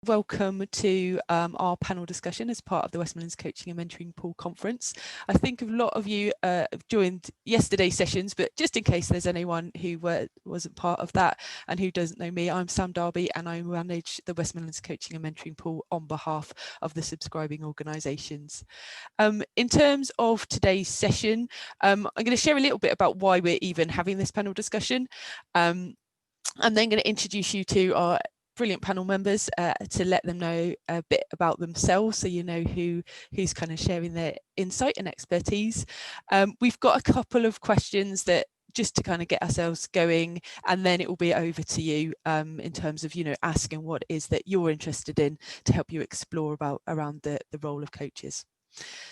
welcome to our panel discussion as part of the West Midlands Coaching and Mentoring Pool Conference. I think a lot of you have joined yesterday's sessions, but just in case there's anyone who wasn't part of that and who doesn't know me, I'm Sam Darby and I manage the West Midlands Coaching and Mentoring Pool on behalf of the subscribing organisations. In terms of today's session, I'm going to share a little bit about why we're even having this panel discussion. I'm then going to introduce you to our brilliant panel members to let them know a bit about themselves, so you know who's kind of sharing their insight and expertise. We've got a couple of questions that just to kind of get ourselves going, and then it will be over to you in terms of asking what it is that you're interested in to help you explore around the role of coaches.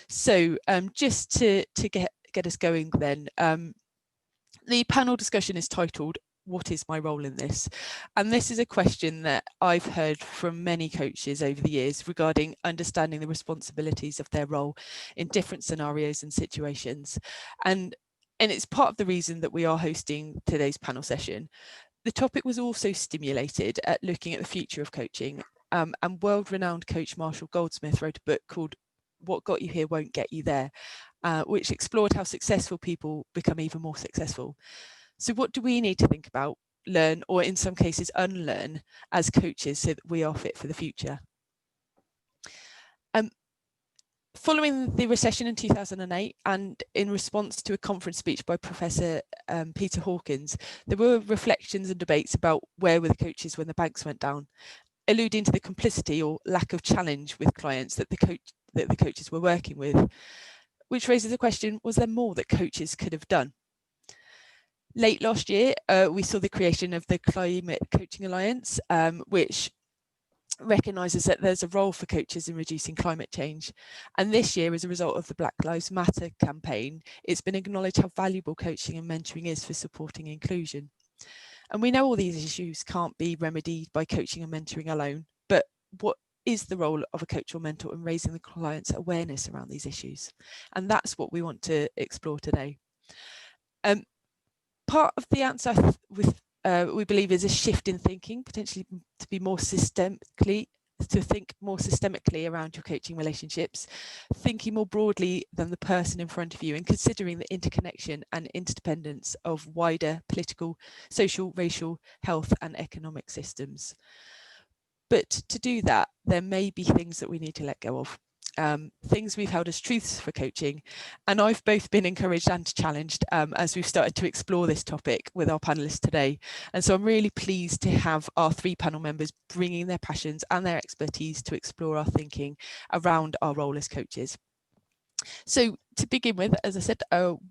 So just to get us going then, the panel discussion is titled, "What is my role in this?" And this is a question that I've heard from many coaches over the years regarding understanding the responsibilities of their role in different scenarios and situations. And it's part of the reason that we are hosting today's panel session. The topic was also stimulated at looking at the future of coaching, and world-renowned coach Marshall Goldsmith wrote a book called "What Got You Here Won't Get You There," which explored how successful people become even more successful. So what do we need to think about, learn, or in some cases unlearn as coaches so that we are fit for the future? Following the recession in 2008 and in response to a conference speech by Professor Peter Hawkins, there were reflections and debates about where were the coaches when the banks went down, alluding to the complicity or lack of challenge with clients that the coaches were working with, which raises the question, was there more that coaches could have done? Late last year, we saw the creation of the Climate Coaching Alliance, which recognises that there's a role for coaches in reducing climate change. And this year, as a result of the Black Lives Matter campaign, it's been acknowledged how valuable coaching and mentoring is for supporting inclusion. And we know all these issues can't be remedied by coaching and mentoring alone, but what is the role of a coach or mentor in raising the client's awareness around these issues? And that's what we want to explore today. Part of the answer we believe is a shift in thinking, potentially to be more systemically, to think more systemically around your coaching relationships, thinking more broadly than the person in front of you and considering the interconnection and interdependence of wider political, social, racial, health and economic systems. But to do that, there may be things that we need to let go of. Things we've held as truths for coaching, and I've both been encouraged and challenged as we've started to explore this topic with our panelists today. And so I'm really pleased to have our three panel members bringing their passions and their expertise to explore our thinking around our role as coaches. So to begin with, as I said,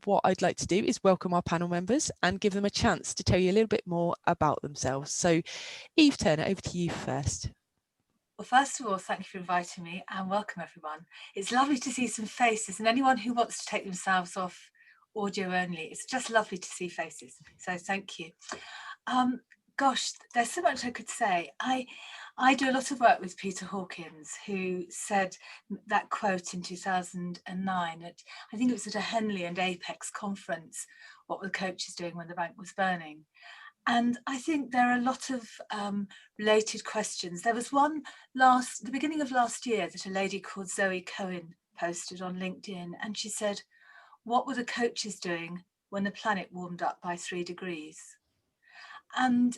what I'd like to do is welcome our panel members and give them a chance to tell you a little bit more about themselves. So Eve Turner, over to you first. Well, first of all, thank you for inviting me and welcome everyone. It's lovely to see some faces, and anyone who wants to take themselves off audio only, it's just lovely to see faces. So thank you. Gosh, there's so much I could say. I do a lot of work with Peter Hawkins, who said that quote in 2009 at, I think it was at a Henley and Apex conference, what were the coaches doing when the bank was burning? And I think there are a lot of related questions. There was one the beginning of last year that a lady called Zoe Cohen posted on LinkedIn, and she said, what were the coaches doing when the planet warmed up by 3 degrees? And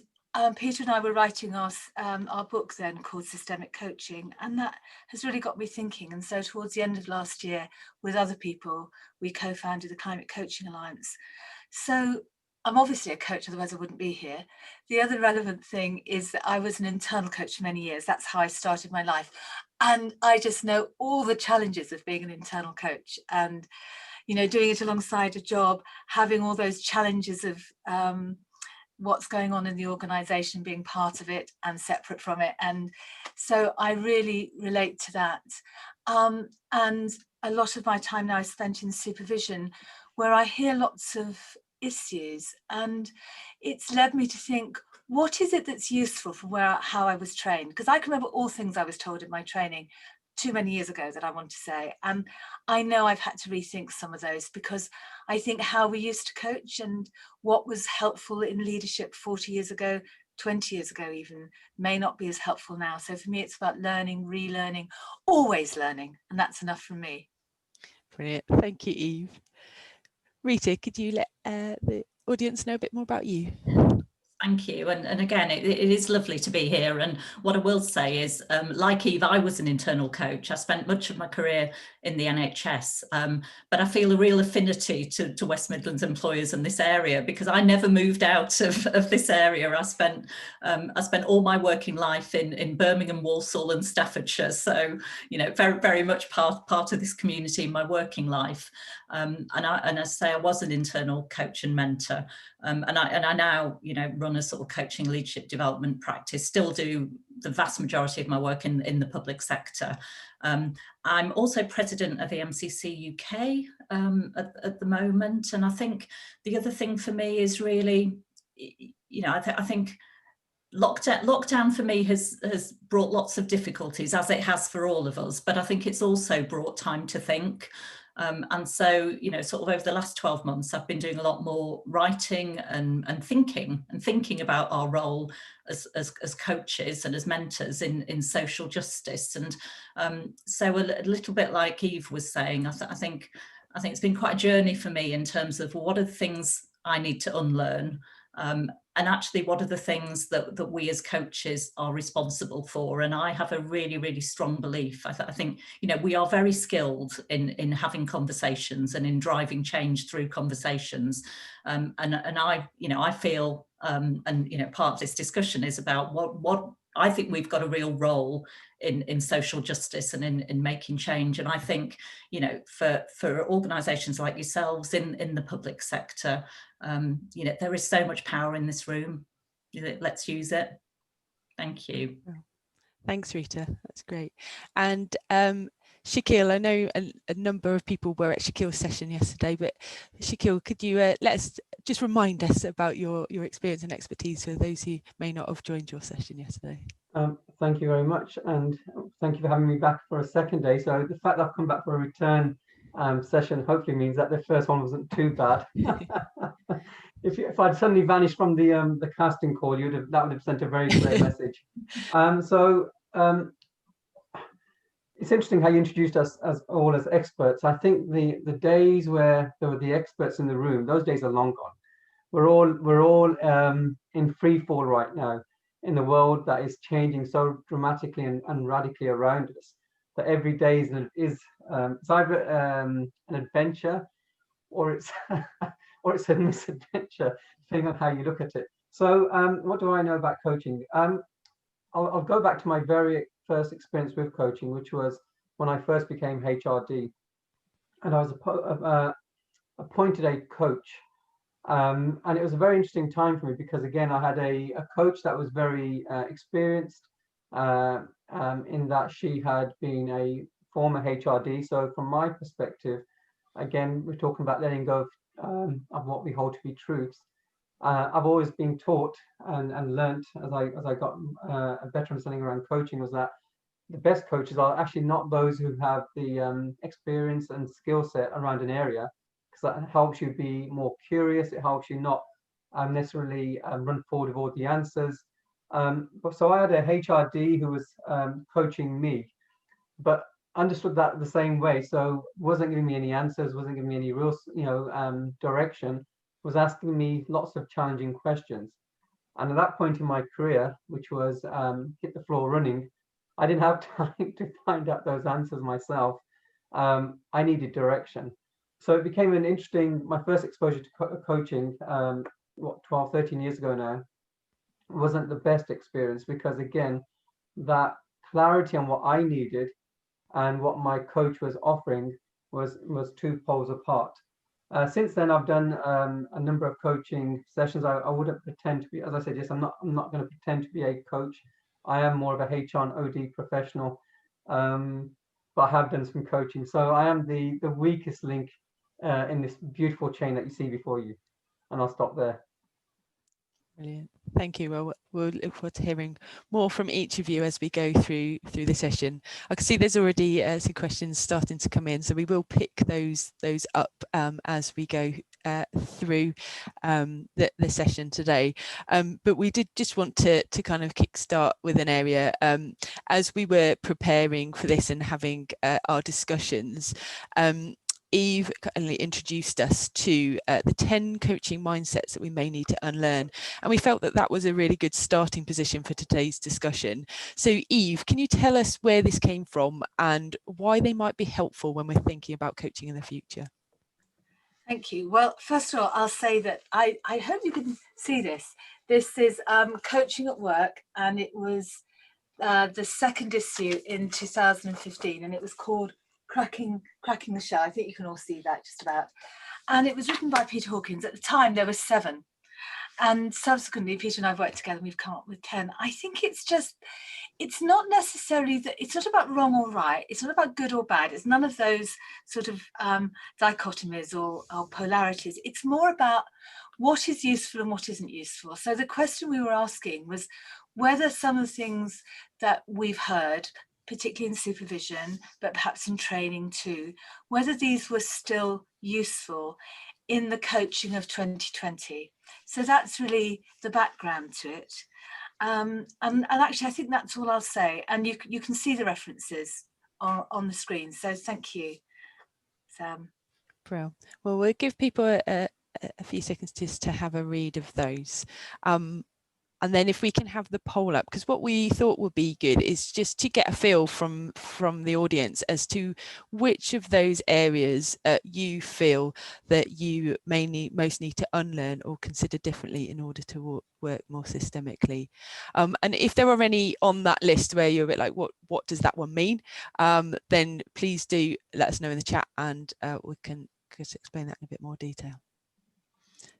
Peter and I were writing our book then called Systemic Coaching, and that has really got me thinking. And so towards the end of last year, with other people, we co-founded the Climate Coaching Alliance. So I'm obviously a coach, otherwise I wouldn't be here. The other relevant thing is that I was an internal coach for many years. That's how I started my life. And I just know all the challenges of being an internal coach and, doing it alongside a job, having all those challenges of what's going on in the organization, being part of it and separate from it. And so I really relate to that. And a lot of my time now is spent in supervision, where I hear lots of issues, and it's led me to think, what is it that's useful from how I was trained? Because I can remember all things I was told in my training too many years ago that I want to say, and I know I've had to rethink some of those, because I think how we used to coach and what was helpful in leadership 40 years ago 20 years ago even may not be as helpful now. So for me, it's about learning, relearning, always learning, and that's enough from me. Brilliant. Thank you, Eve. Rita, could you let the audience know a bit more about you? Thank you. And again, it is lovely to be here. And what I will say is, like Eve, I was an internal coach. I spent much of my career in the NHS, but I feel a real affinity to West Midlands employers in this area because I never moved out of this area. I spent all my working life in Birmingham, Walsall and Staffordshire. So, you know, very, very much part of this community in my working life. And I say I was an internal coach and mentor. And I now, you know, run a sort of coaching leadership development practice, still do the vast majority of my work in the public sector. I'm also president of the MCC UK at the moment. And I think the other thing for me is really, you know, I think lockdown for me has brought lots of difficulties, as it has for all of us, but I think it's also brought time to think. And so, you know, sort of over the last 12 months, I've been doing a lot more writing and thinking about our role as coaches and as mentors in social justice. And so a little bit like Eve was saying, I think it's been quite a journey for me in terms of what are the things I need to unlearn. And actually, what are the things that we as coaches are responsible for? And I have a really, really strong belief. I think, you know, we are very skilled in having conversations and in driving change through conversations. And I, you know, I feel, and, you know, part of this discussion is about what I think we've got a real role in social justice and in making change. And I think, you know, for organisations like yourselves in the public sector, you know, there is so much power in this room. Let's use it. Thank you. Thanks, Rita. That's great. And Shaquille, I know a number of people were at Shaquille's session yesterday, but Shaquille, could you let us just remind us about your experience and expertise for those who may not have joined your session yesterday? Thank you very much, and thank you for having me back for a second day. So the fact that I've come back for a return session hopefully means that the first one wasn't too bad. If I'd suddenly vanished from the casting call, that would have sent a very clear message. It's interesting how you introduced us all as experts. I think the days where there were the experts in the room, those days are long gone. We're all in free fall right now in the world that is changing so dramatically and radically around us. That every day is it's either an adventure or it's or it's a misadventure, depending on how you look at it. So what do I know about coaching? I'll go back to my very first experience with coaching, which was when I first became HRD, and I was appointed a coach. And it was a very interesting time for me because, again, I had a coach that was very experienced in that she had been a former HRD. So from my perspective, again, we're talking about letting go of what we hold to be truths. I've always been taught and learnt as I got a better understanding around coaching was that the best coaches are actually not those who have the experience and skill set around an area, because that helps you be more curious. It helps you not necessarily run forward with all the answers. So I had a HRD who was coaching me, but understood that the same way. So wasn't giving me any answers, wasn't giving me any real, direction, was asking me lots of challenging questions. And at that point in my career, which was hit the floor running, I didn't have time to find out those answers myself. I needed direction. So it became an interesting, my first exposure to coaching, 12, 13 years ago now, wasn't the best experience because, again, that clarity on what I needed and what my coach was offering was two poles apart. Since then, I've done a number of coaching sessions. I wouldn't pretend to be, as I said, yes, I'm not going to pretend to be a coach. I am more of a HR and OD professional, but I have done some coaching. So I am the weakest link in this beautiful chain that you see before you. And I'll stop there. Brilliant. Thank you. Well, we'll look forward to hearing more from each of you as we go through the session. I can see there's already some questions starting to come in, so we will pick those up as we go through the session today, but we did just want to kind of kickstart with an area as we were preparing for this and having our discussions. Eve kindly introduced us to the 10 coaching mindsets that we may need to unlearn, and we felt that that was a really good starting position for today's discussion. So Eve, can you tell us where this came from and why they might be helpful when we're thinking about coaching in the future? Thank you. Well, first of all, I'll say that I hope you can see this. This is Coaching at Work, and it was the second issue in 2015, and it was called Cracking the Shell. I think you can all see that just about. And it was written by Peter Hawkins. At the time, there were 7. And subsequently, Peter and I have worked together and we've come up with 10. I think it's not necessarily that, it's not about wrong or right. It's not about good or bad. It's none of those sort of dichotomies or polarities. It's more about what is useful and what isn't useful. So the question we were asking was whether some of the things that we've heard, particularly in supervision, but perhaps in training too, whether these were still useful in the coaching of 2020. So that's really the background to it. And actually, I think that's all I'll say. And you can see the references on the screen. So thank you, Sam. Brilliant. Well, we'll give people a few seconds just to have a read of those. And then if we can have the poll up, because what we thought would be good is just to get a feel from the audience as to which of those areas you feel that you most need to unlearn or consider differently in order to work more systemically. And if there are any on that list where you're a bit like, what does that one mean? Then please do let us know in the chat, and we can explain that in a bit more detail.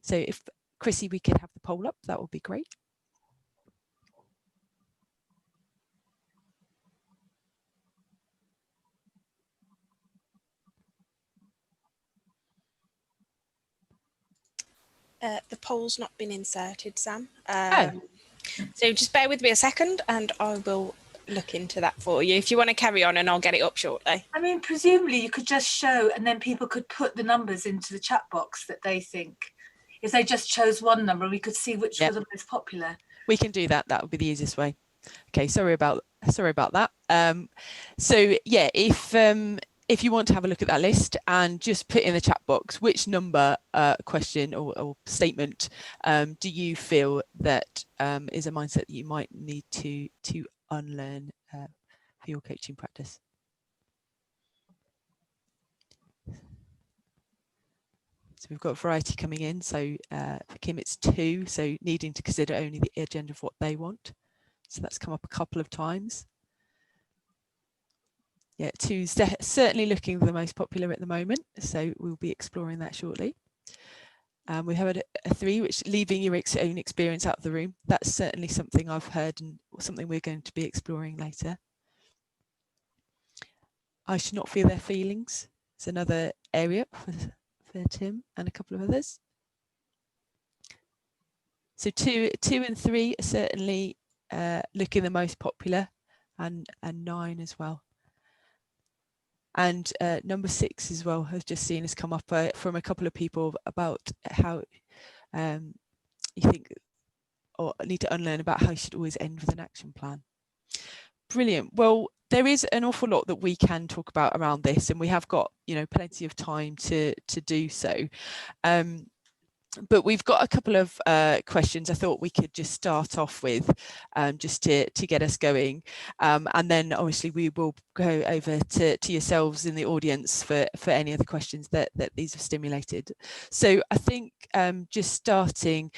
So if Chrissy, we could have the poll up, that would be great. The poll's not been inserted, Sam. So just bear with me a second and I will look into that for you. If you want to carry on, and I'll get it up shortly. I mean, presumably you could just show, and then people could put the numbers into the chat box that they think. If they just chose one number, we could see which were the most popular. We can do that. That would be the easiest way. Okay, sorry about that. So yeah, if you want to have a look at that list and just put in the chat box which number, question or statement do you feel that is a mindset that you might need to unlearn for your coaching practice. So we've got variety coming in. So for Kim, it's 2. So needing to consider only the agenda of what they want. So that's come up a couple of times. Yeah, 2 is certainly looking the most popular at the moment. So we'll be exploring that shortly. We have a 3, which leaving your own experience out of the room. That's certainly something I've heard and something we're going to be exploring later. I should not feel their feelings. It's another area for Tim and a couple of others. So 2 and 3 are certainly looking the most popular, and 9 as well. And number 6 as well has just seen has come up from a couple of people about how you think or need to unlearn about how you should always end with an action plan. Brilliant. Well, there is an awful lot that we can talk about around this, and we have got, you know, plenty of time to do so. But we've got a couple of questions I thought we could just start off with, just to get us going. And then obviously we will go over to yourselves in the audience for any other questions that these have stimulated. So I think just starting,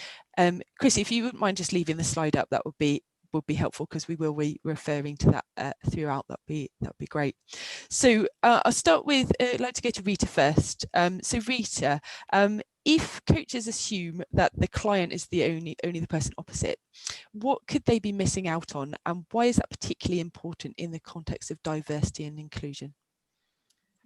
Chrissy, if you wouldn't mind just leaving the slide up, that would be helpful, because we will be referring to that throughout. That'd be great. So I'll start with, I'd like to go to Rita first. So Rita, if coaches assume that the client is the only the person opposite, what could they be missing out on, and why is that particularly important in the context of diversity and inclusion?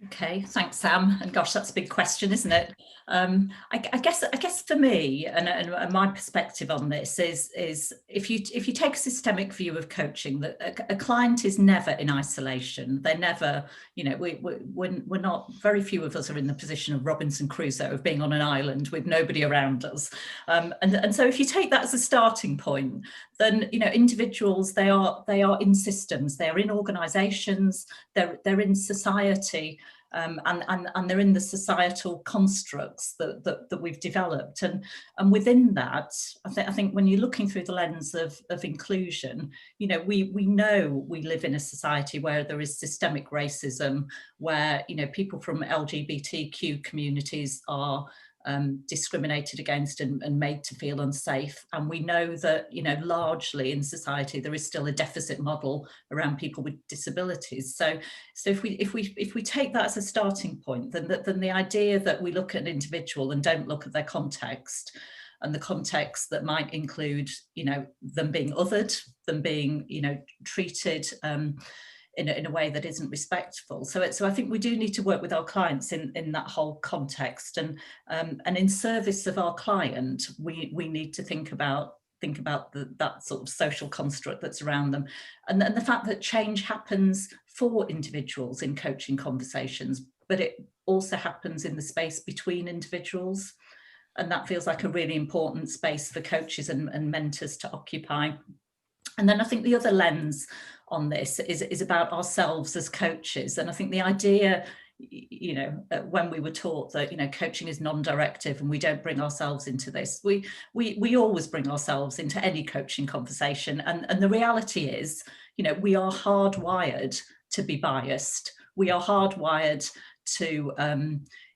Okay, thanks, Sam. And gosh, that's a big question, isn't it? I guess for me, and my perspective on this is if you take a systemic view of coaching, that a client is never in isolation. They're never, you know, we're not. Very few of us are in the position of Robinson Crusoe, of being on an island with nobody around us. And so if you take that as a starting point, then, you know, individuals, they are in systems, they're in organisations, they're in society. And they're in the societal constructs that we've developed, and within that, I think when you're looking through the lens of inclusion, you know, we know we live in a society where there is systemic racism, where, you know, people from LGBTQ communities are discriminated against and made to feel unsafe. And we know that, you know, largely in society there is still a deficit model around people with disabilities. So if we take that as a starting point, then the idea that we look at an individual and don't look at their context, and the context that might include, you know, them being othered, them being, you know, treated in a way that isn't respectful. So I think we do need to work with our clients in that whole context, and in service of our client, we need to think about that sort of social construct that's around them, and the fact that change happens for individuals in coaching conversations, but it also happens in the space between individuals, and that feels like a really important space for coaches and mentors to occupy. And then I think the other lens on this is about ourselves as coaches. And I think the idea, you know, when we were taught that, you know, coaching is non-directive and we don't bring ourselves into this, we always bring ourselves into any coaching conversation. And the reality is, you know, we are hardwired to be biased. We are hardwired to,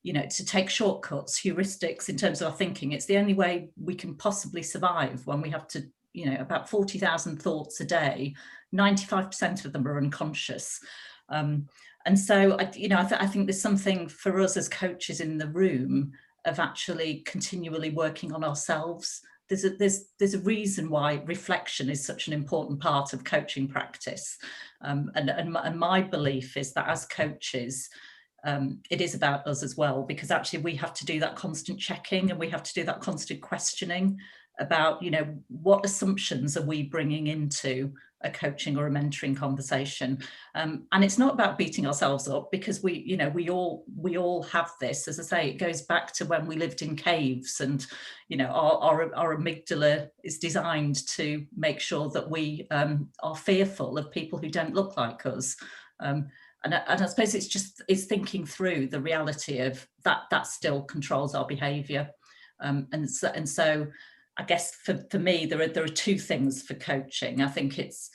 you know, to take shortcuts, heuristics in terms of our thinking. It's the only way we can possibly survive when we have to, you know, about 40,000 thoughts a day, 95% of them are unconscious. And so, you know, I think there's something for us as coaches in the room of actually continually working on ourselves. There's a reason why reflection is such an important part of coaching practice. And my belief is that as coaches, it is about us as well, because actually we have to do that constant checking, and we have to do that constant questioning about, you know, what assumptions are we bringing into a coaching or a mentoring conversation. And it's not about beating ourselves up, because we, you know, we all have this. As I say, it goes back to when we lived in caves, and, you know, our amygdala is designed to make sure that we are fearful of people who don't look like us. And I suppose it's thinking through the reality of that still controls our behaviour. And so I guess for me, there are two things for coaching. I think it's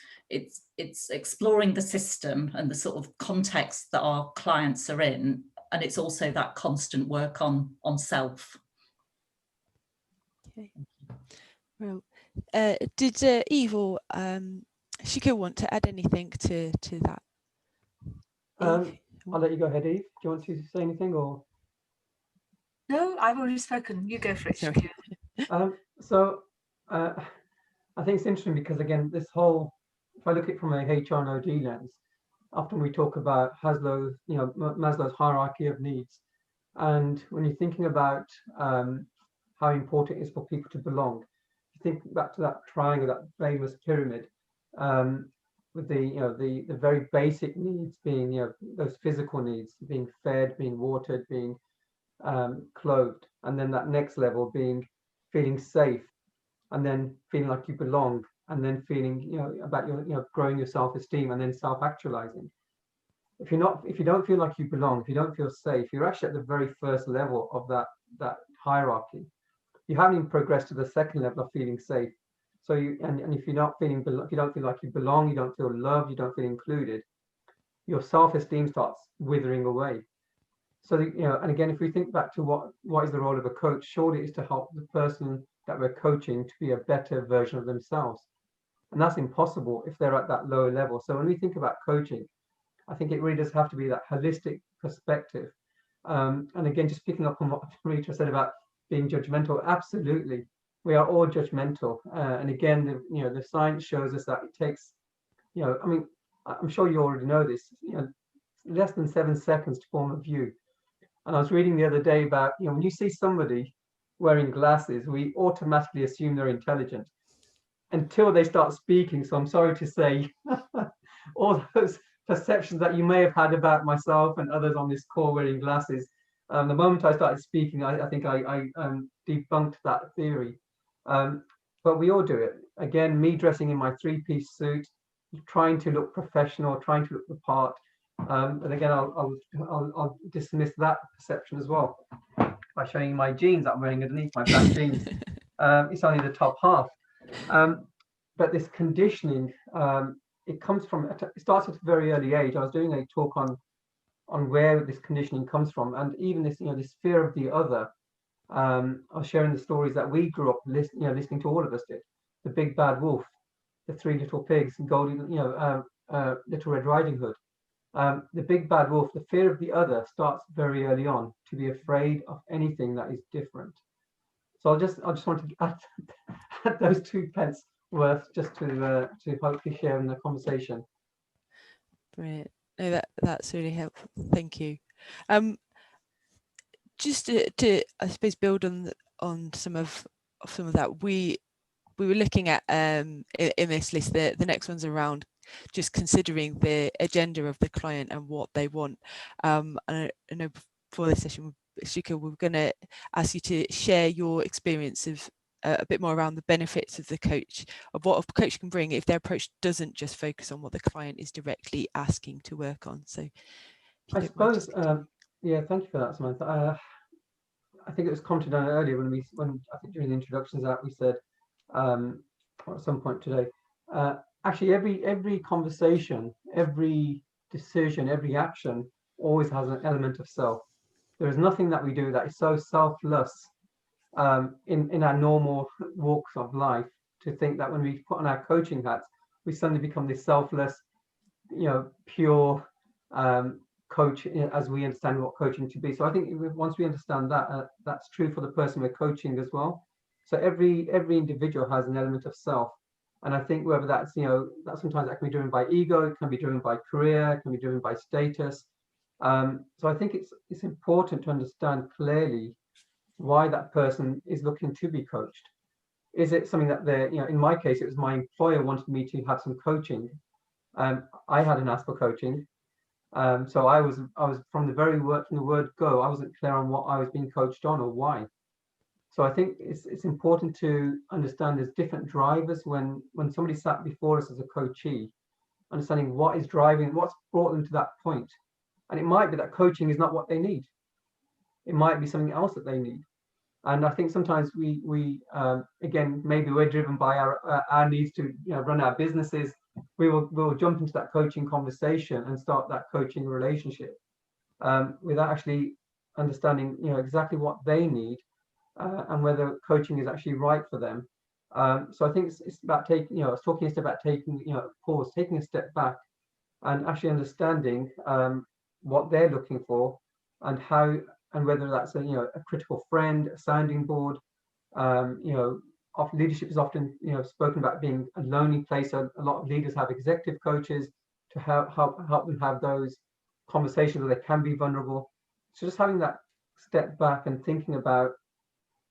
exploring the system and the sort of context that our clients are in, and it's also that constant work on self. Okay. Well, did Eve or Shakil want to add anything to that? I'll let you go ahead, Eve. Do you want to say anything, or? No, I've already spoken. You go for it. Sorry. So I think it's interesting because, again, this whole, if I look at it from a HR and OD lens, often we talk about Maslow's hierarchy of needs. And when you're thinking about how important it is for people to belong, you think back to that triangle, that famous pyramid, with the very basic needs being, you know, those physical needs, being fed, being watered, being clothed, and then that next level being feeling safe, and then feeling like you belong, and then feeling, you know, about your, you know, growing your self-esteem, and then self-actualizing. If you don't feel like you belong, if you don't feel safe, you're actually at the very first level of that hierarchy. You haven't even progressed to the second level of feeling safe. So and if you're not feeling, if you don't feel like you belong, you don't feel loved, you don't feel included, your self-esteem starts withering away. So, you know, and again, if we think back to what is the role of a coach, surely it is to help the person that we're coaching to be a better version of themselves. And that's impossible if they're at that lower level. So when we think about coaching, I think it really does have to be that holistic perspective. And again, just picking up on what Rita said about being judgmental, absolutely. We are all judgmental. And again, the science shows us that it takes, you know, I mean, I'm sure you already know this, you know, less than 7 seconds to form a view. And I was reading the other day about, when you see somebody wearing glasses, we automatically assume they're intelligent until they start speaking. So I'm sorry to say, all those perceptions that you may have had about myself and others on this call wearing glasses, the moment I started speaking, I think I debunked that theory. But we all do it. Again, me dressing in my 3-piece suit, trying to look professional, trying to look the part. But again, I'll dismiss that perception as well by showing you my jeans that I'm wearing underneath my black jeans. It's only the top half. But this conditioning, it starts at a very early age. I was doing a talk on where this conditioning comes from, and even this, this fear of the other. I was sharing the stories that we grew up listening to. All of us did. The Big Bad Wolf, the Three Little Pigs, and Little Red Riding Hood. The Big Bad Wolf, the fear of the other, starts very early on, to be afraid of anything that is different. So I just wanted to add those 2 pence worth just to hopefully share in the conversation. Brilliant. No, that's really helpful. Thank you. Just to I suppose build on some of that, we were looking at in this list, the next one's around just considering the agenda of the client and what they want. And I know before this session, Shika, we're going to ask you to share your experience of a bit more around the benefits of the coach, of what a coach can bring if their approach doesn't just focus on what the client is directly asking to work on. So I suppose, yeah, thank you for that, Samantha. I think it was commented on earlier when I think during the introductions that we said, or at some point today, actually every conversation, every decision, every action always has an element of self. There is nothing that we do that is so selfless in our normal walks of life, to think that when we put on our coaching hats, we suddenly become this selfless, pure coach as we understand what coaching to be. So I think once we understand that, that's true for the person we're coaching as well. So every individual has an element of self, and I think whether that's that sometimes that can be driven by ego, it can be driven by career, it can be driven by status. So I think it's important to understand clearly why that person is looking to be coached. Is it something that they're, in my case, it was my employer wanted me to have some coaching. I hadn't asked for coaching. So I was from the very word go, I wasn't clear on what I was being coached on or why. So I think it's important to understand there's different drivers when somebody sat before us as a coachee, understanding what is driving, what's brought them to that point. And it might be that coaching is not what they need. It might be something else that they need. And I think sometimes we again, maybe we're driven by our needs to run our businesses. We'll jump into that coaching conversation and start that coaching relationship without actually understanding exactly what they need and whether coaching is actually right for them. So I think it's about taking, I was talking about taking pause, taking a step back and actually understanding what they're looking for and how, and whether that's a critical friend, a sounding board. Leadership is often spoken about being a lonely place. So a lot of leaders have executive coaches to help them have those conversations where they can be vulnerable. So just having that step back and thinking about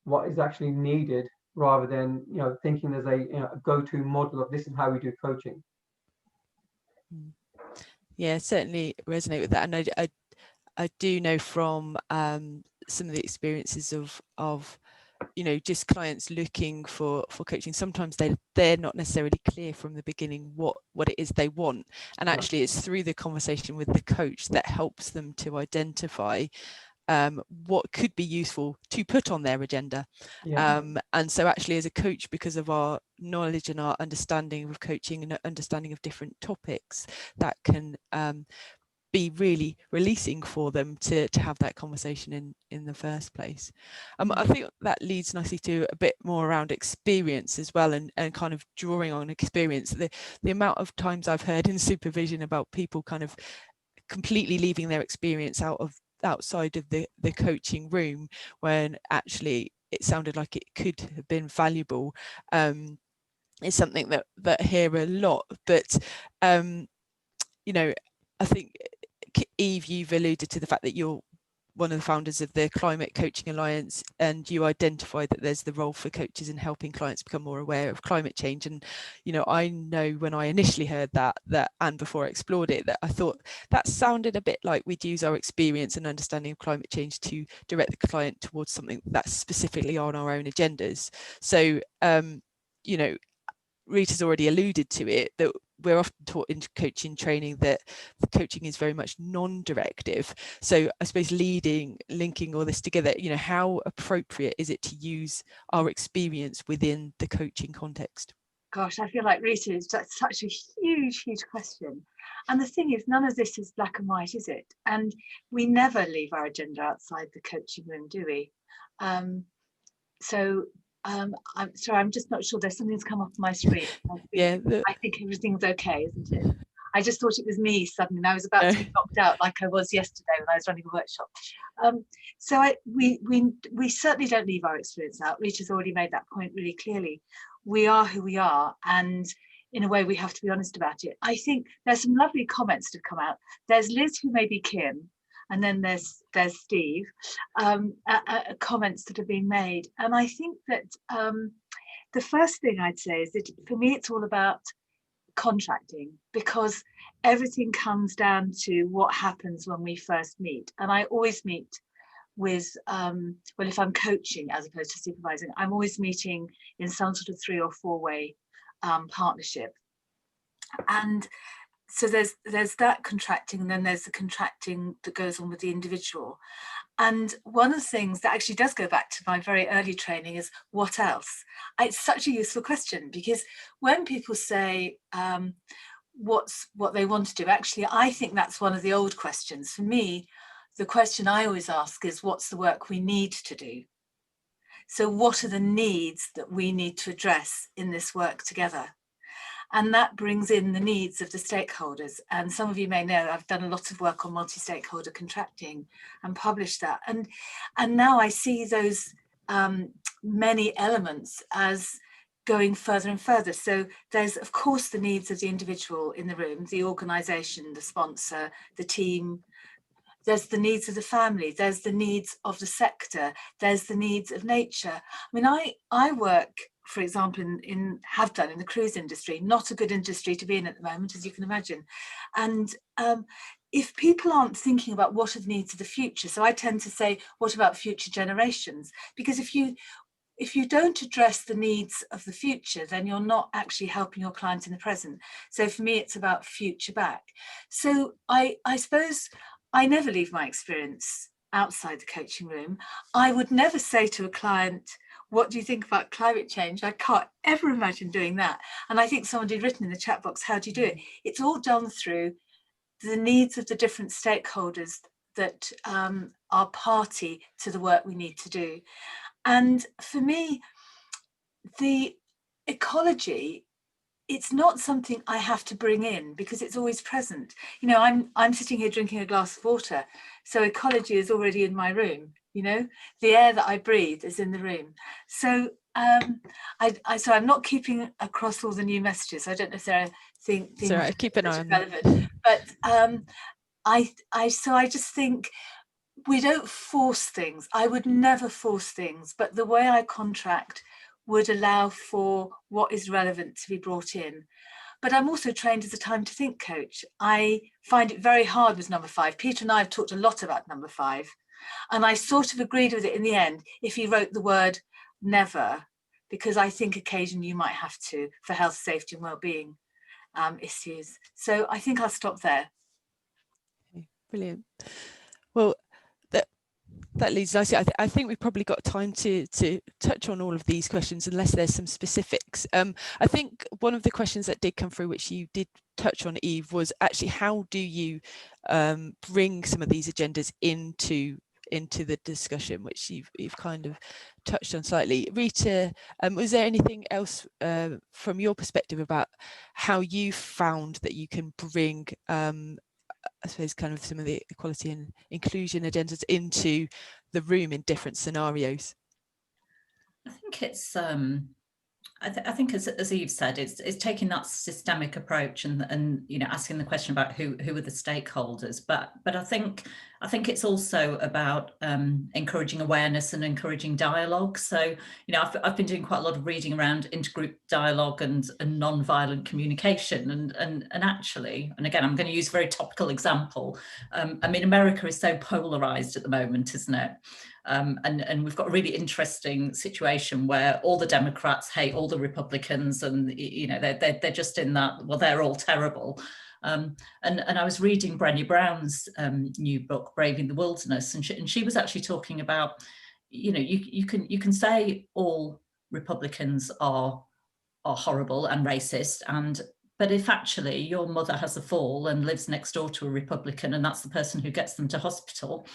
what is actually needed, rather than thinking there's a go-to model of this is how we do coaching. Yeah, certainly resonate with that, and I do know from some of the experiences of just clients looking for coaching. Sometimes they're not necessarily clear from the beginning what it is they want, and actually it's through the conversation with the coach that helps them to identify what could be useful to put on their agenda. And so actually as a coach, because of our knowledge and our understanding of coaching and understanding of different topics, that can be really releasing for them to have that conversation in the first place. I think that leads nicely to a bit more around experience as well, and kind of drawing on experience. The amount of times I've heard in supervision about people kind of completely leaving their experience outside of the coaching room, when actually it sounded like it could have been valuable, is something that I hear a lot. But I think Eve, you've alluded to the fact that you're one of the founders of the Climate Coaching Alliance, and you identify that there's the role for coaches in helping clients become more aware of climate change. And I know when I initially heard that and before I explored it, that I thought that sounded a bit like we'd use our experience and understanding of climate change to direct the client towards something that's specifically on our own agendas. So Rita's already alluded to it, that we're often taught in coaching training that the coaching is very much non-directive. So I suppose linking all this together, how appropriate is it to use our experience within the coaching context? Gosh, I feel like Rita is such a huge question. And the thing is, none of this is black and white, is it? And we never leave our agenda outside the coaching room, do we? I'm sorry, I'm just not sure. There's something that's come off my screen. I think everything's okay, isn't it? I just thought it was me suddenly, and I was about to be knocked out like I was yesterday when I was running a workshop. We certainly don't leave our experience out. Rita's already made that point really clearly. We are who we are, and in a way we have to be honest about it. I think there's some lovely comments that have come out. There's Liz, who may be Kim, and then there's Steve, comments that have been made. And I think that the first thing I'd say is that for me, it's all about contracting, because everything comes down to what happens when we first meet. And I always meet with, well, if I'm coaching as opposed to supervising, I'm always meeting in some sort of 3 or 4 way partnership. And so there's that contracting, and then there's the contracting that goes on with the individual. And one of the things that actually does go back to my very early training is what else? It's such a useful question, because when people say what they want to do, actually, I think that's one of the old questions. For me, the question I always ask is, what's the work we need to do? So what are the needs that we need to address in this work together? And that brings in the needs of the stakeholders. And some of you may know I've done a lot of work on multi-stakeholder contracting and published that. And now I see those many elements as going further and further. So there's, of course, the needs of the individual in the room, the organisation, the sponsor, the team. There's the needs of the family. There's the needs of the sector. There's the needs of nature. I mean, I work, for example, have done in the cruise industry, not a good industry to be in at the moment, as you can imagine. And if people aren't thinking about what are the needs of the future, so I tend to say, what about future generations? Because if you don't address the needs of the future, then you're not actually helping your clients in the present. So for me, it's about future back. So I suppose I never leave my experience outside the coaching room. I would never say to a client, what do you think about climate change? I can't ever imagine doing that. And I think someone had written in the chat box, how do you do it? It's all done through the needs of the different stakeholders that are party to the work we need to do. And for me, the ecology, it's not something I have to bring in, because it's always present. You know, I'm sitting here drinking a glass of water, so ecology is already in my room. You know, the air that I breathe is in the room. So so I'm not keeping across all the new messages. I don't know if there are things Sorry, keep an eye on relevant, but I just think we don't force things. I would never force things, but the way I contract would allow for what is relevant to be brought in. But I'm also trained as a time to think coach. I find it very hard with number 5. Peter and I have talked a lot about number 5, and I sort of agreed with it in the end if he wrote the word never, because I think occasionally you might have to for health, safety and well-being issues. So I think I'll stop there. Okay, brilliant. Well, that leads nicely. I think we've probably got time to touch on all of these questions, unless there's some specifics. I think one of the questions that did come through, which you did touch on, Eve, was actually how do you bring some of these agendas into the discussion, which you've kind of touched on slightly. Rita, was there anything else from your perspective about how you found that you can bring I suppose kind of some of the equality and inclusion agendas into the room in different scenarios? I think it's I think as Eve said, it's taking that systemic approach and you know, asking the question about who are the stakeholders. But I think it's also about encouraging awareness and encouraging dialogue. So, you know, I've been doing quite a lot of reading around intergroup dialogue and non-violent communication, and actually, and again, I'm going to use a very topical example. I mean, America is so polarized at the moment, isn't it? And we've got a really interesting situation where all the Democrats hate all the Republicans, and you know, they're just in that, well, they're all terrible. And I was reading Brené Brown's new book, Braving the Wilderness, and she was actually talking about, you know, you can say all Republicans are horrible and racist, but if actually your mother has a fall and lives next door to a Republican, and that's the person who gets them to hospital,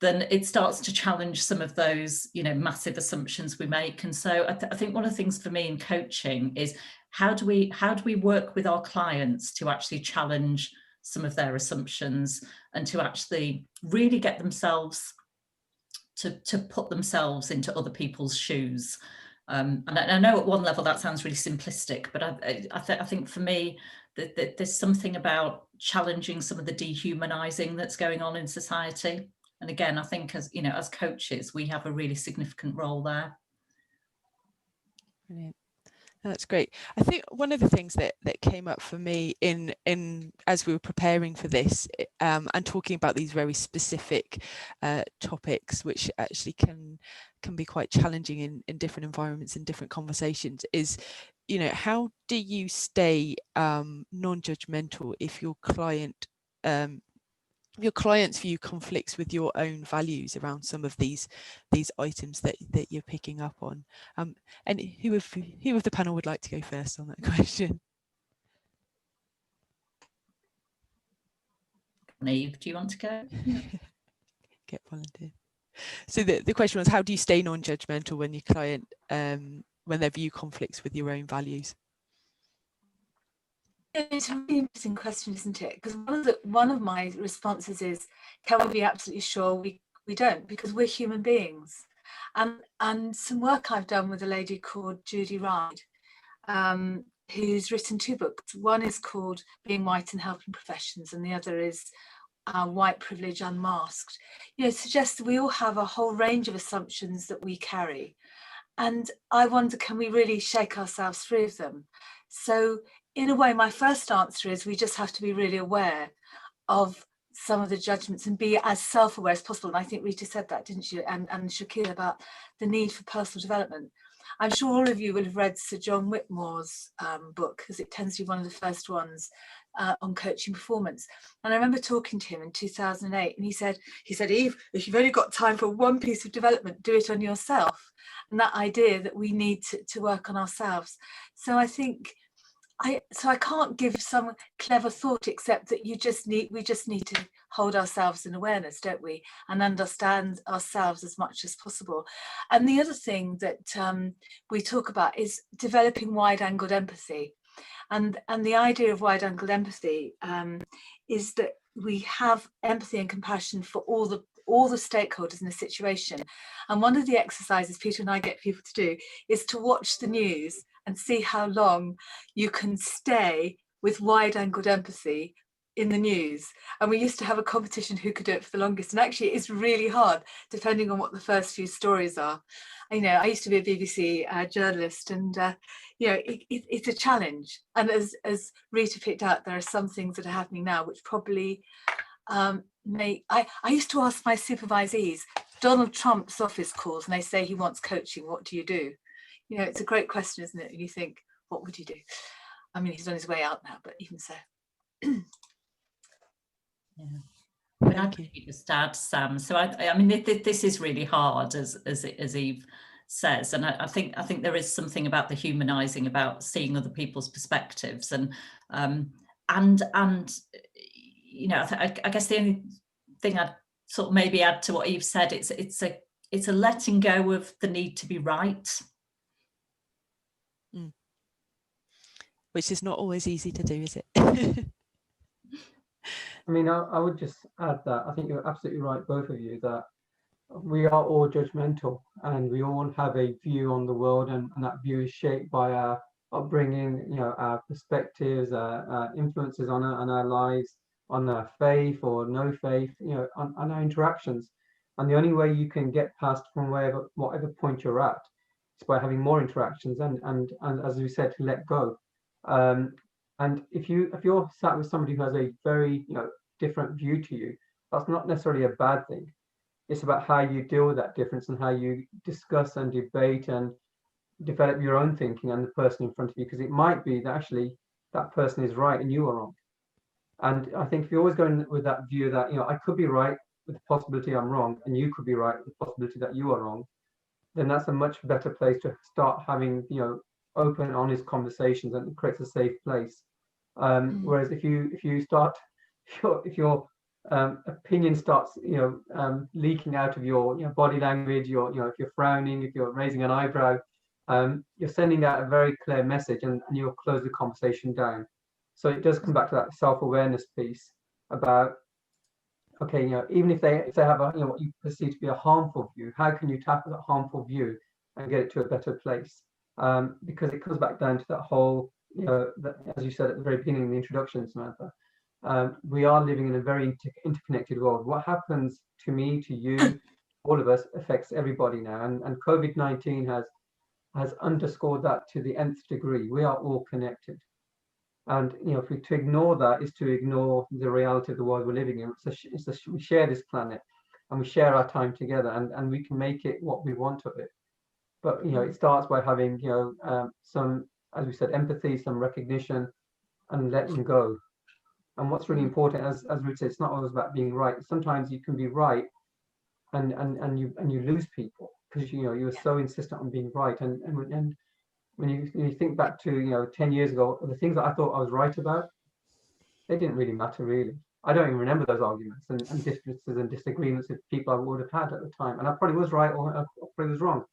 then it starts to challenge some of those, you know, massive assumptions we make. And so I think one of the things for me in coaching is how do we work with our clients to actually challenge some of their assumptions and to actually really get themselves to put themselves into other people's shoes. And I know at one level that sounds really simplistic, but I think for me, there's something about challenging some of the dehumanizing that's going on in society. And again, I think as, you know, as coaches, we have a really significant role there. Brilliant. That's great. I think one of the things that came up for me in as we were preparing for this and talking about these very specific topics, which actually can be quite challenging in different environments and different conversations, is, you know, how do you stay non-judgmental if your client's view conflicts with your own values around some of these items that you're picking up on? And who of the panel would like to go first on that question? Eve, do you want to go? Get volunteer. So the question was, how do you stay non-judgmental when your client when their view conflicts with your own values? It's a really interesting question, isn't it? Because one of my responses is, can we be absolutely sure we don't? Because we're human beings. And some work I've done with a lady called Judy Ride, who's written 2 books. One is called Being White and Helping Professions, and the other is White Privilege Unmasked. You know, it suggests that we all have a whole range of assumptions that we carry. And I wonder, can we really shake ourselves free of them? So in a way, my first answer is we just have to be really aware of some of the judgments and be as self-aware as possible. And I think Rita said that, didn't she? And Shakil, about the need for personal development. I'm sure all of you will have read Sir John Whitmore's book, because it tends to be one of the first ones on coaching performance. And I remember talking to him in 2008, and he said, Eve, if you've only got time for one piece of development, do it on yourself. And that idea that we need to work on ourselves. So I think I can't give some clever thought, except that we just need to hold ourselves in awareness, don't we, and understand ourselves as much as possible. And the other thing that we talk about is developing wide-angled empathy, and the idea of wide-angled empathy is that we have empathy and compassion for all the stakeholders in a situation. And one of the exercises Peter and I get people to do is to watch the news and see how long you can stay with wide-angled empathy in the news. And we used to have a competition who could do it for the longest. And actually, it's really hard, depending on what the first few stories are. You know, I used to be a BBC journalist, and you know, it's a challenge. And as Rita picked out, there are some things that are happening now which probably I used to ask my supervisees, Donald Trump's office calls and they say he wants coaching, what do you do? You know, it's a great question, isn't it? And you think, what would you do? I mean, he's on his way out now, but even so. Yeah. I mean, I'd just add, Sam. So I mean, this is really hard, as Eve says, and I think there is something about the humanizing, about seeing other people's perspectives, and you know, I guess the only thing I'd sort of maybe add to what Eve said, it's a letting go of the need to be right. Which is not always easy to do, is it? I mean, I would just add that I think you're absolutely right, both of you, that we are all judgmental, and we all have a view on the world, and that view is shaped by our upbringing, our perspectives, our influences on our lives, on our faith or no faith, on our interactions. And the only way you can get past from whatever point you're at is by having more interactions and as we said, to let go. And if you're sat with somebody who has a very different view to you, that's not necessarily a bad thing. It's about how you deal with that difference and how you discuss and debate and develop your own thinking and the person in front of you, because it might be that actually that person is right and you are wrong. And I think if you're always going with that view that I could be right with the possibility I'm wrong, and you could be right with the possibility that you are wrong, then that's a much better place to start having open, honest conversations, and it creates a safe place. Whereas if you start, if your opinion starts leaking out of your body language, if you're frowning, if you're raising an eyebrow, you're sending out a very clear message, and you'll close the conversation down. So it does come back to that self-awareness piece about, okay, even if they have a what you perceive to be a harmful view, how can you tackle that harmful view and get it to a better place? Because it comes back down to that whole, as you said at the very beginning of the introduction, Samantha, we are living in a very interconnected world. What happens to me, to you, all of us, affects everybody now, and COVID-19 has underscored that to the nth degree. We are all connected. And if we to ignore that is to ignore the reality of the world we're living in. We share this planet, and we share our time together, and we can make it what we want of it. But it starts by having some, as we said, empathy, some recognition, and letting go. And what's really important, as Ruth said, it's not always about being right. Sometimes you can be right, and you lose people because you're so insistent on being right. And when you think back to 10 years ago, the things that I thought I was right about, they didn't really matter really. I don't even remember those arguments and differences and disagreements with people I would have had at the time. And I probably was right or I probably was wrong.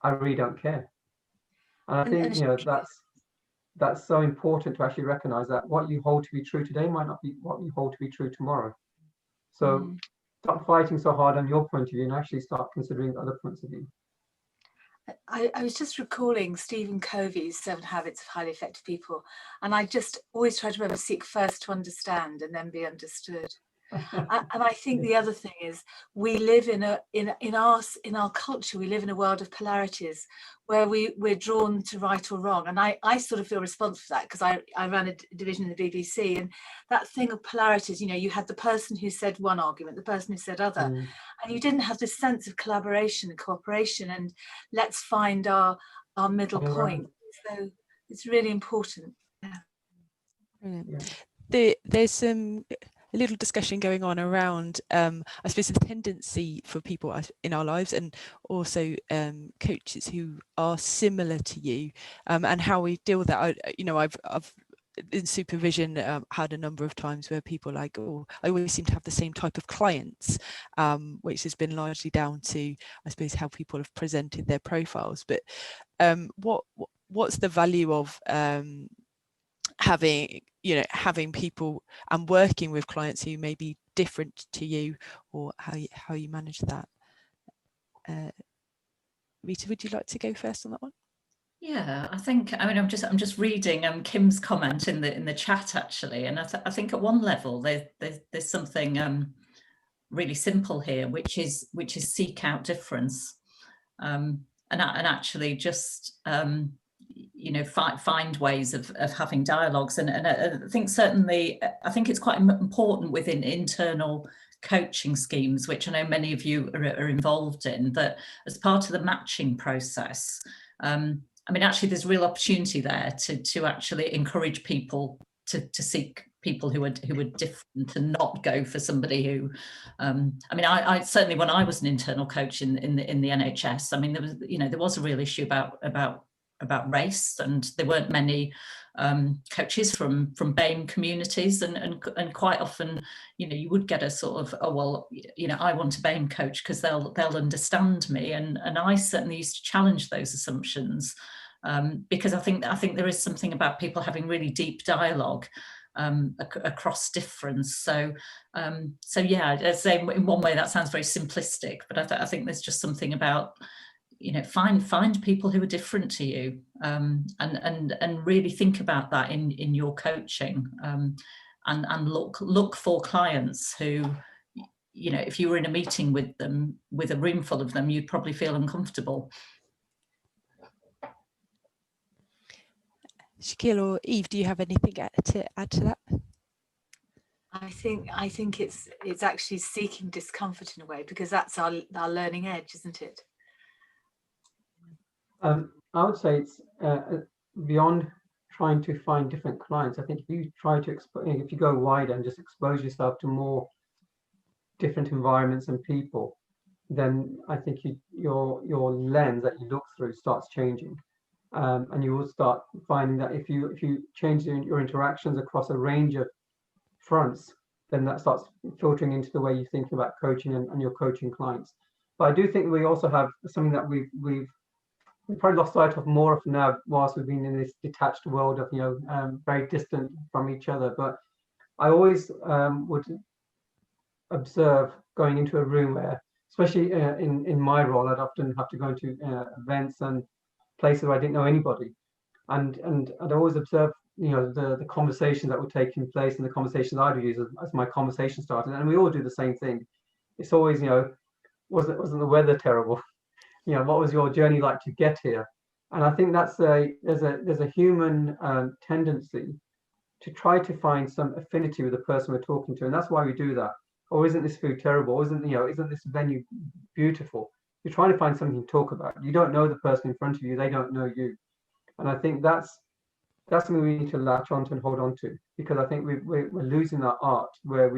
I really don't care. And I think that's so important to actually recognize that what you hold to be true today might not be what you hold to be true tomorrow. So stop fighting so hard on your point of view and actually start considering other points of view. I was just recalling Stephen Covey's 7 Habits of Highly Effective People, and I just always try to remember, seek first to understand and then be understood. And I think the other thing is we live in our culture, we live in a world of polarities where we're drawn to right or wrong. And I sort of feel responsible for that because I ran a division in the BBC, and that thing of polarities, you had the person who said one argument, the person who said other, and you didn't have this sense of collaboration and cooperation and let's find our middle point. So it's really important. There's a little discussion going on around I suppose the tendency for people in our lives, and also coaches who are similar to you, and how we deal with that. I've in supervision had a number of times where people like, I always seem to have the same type of clients, which has been largely down to, I suppose, how people have presented their profiles. But what's the value of having people and working with clients who may be different to you, or how you manage that? Rita, would you like to go first on that one? Yeah, I'm just reading Kim's comment in the chat actually, and I think at one level there's something really simple here, which is seek out difference, and actually just find ways of having dialogues, and I think certainly it's quite important within internal coaching schemes, which I know many of you are involved in, that as part of the matching process, actually there's real opportunity there to actually encourage people to seek people who are different and not go for somebody who I certainly, when I was an internal coach in the NHS, there was a real issue about race, and there weren't many coaches from BAME communities, and quite often you would get a sort of, I want a BAME coach because they'll understand me, and I certainly used to challenge those assumptions, because I think there is something about people having really deep dialogue across difference. So yeah, I'd say in one way that sounds very simplistic, but I think there's just something about, you know, find people who are different to you, and really think about that in your coaching, and look for clients who, you know, if you were in a meeting with them, with a room full of them, you'd probably feel uncomfortable. Shaquille or Eve, do you have anything to add to that? I think it's actually seeking discomfort in a way, because that's our learning edge, isn't it? I would say it's beyond trying to find different clients. I think if you try to if you go wider and just expose yourself to more different environments and people, then I think your lens that you look through starts changing, and you will start finding that if you change your interactions across a range of fronts, then that starts filtering into the way you think about coaching and your coaching clients. But I do think we also have something that we've probably lost sight of more often now, whilst we've been in this detached world of, you know, very distant from each other. But I always would observe going into a room where, especially in my role, I'd often have to go into events and places where I didn't know anybody, and I'd always observe, you know, the conversations that were taking place and the conversations I'd use as my conversation started. And we all do the same thing. It's always, you know, wasn't the weather terrible? You know, what was your journey like to get here? And I think that's there's a human tendency to try to find some affinity with the person we're talking to, and that's why we do that. Or isn't this food terrible? Or isn't this venue beautiful? You're trying to find something to talk about. You don't know the person in front of you; they don't know you. And I think that's something we need to latch onto and hold on to, because I think we're losing that art where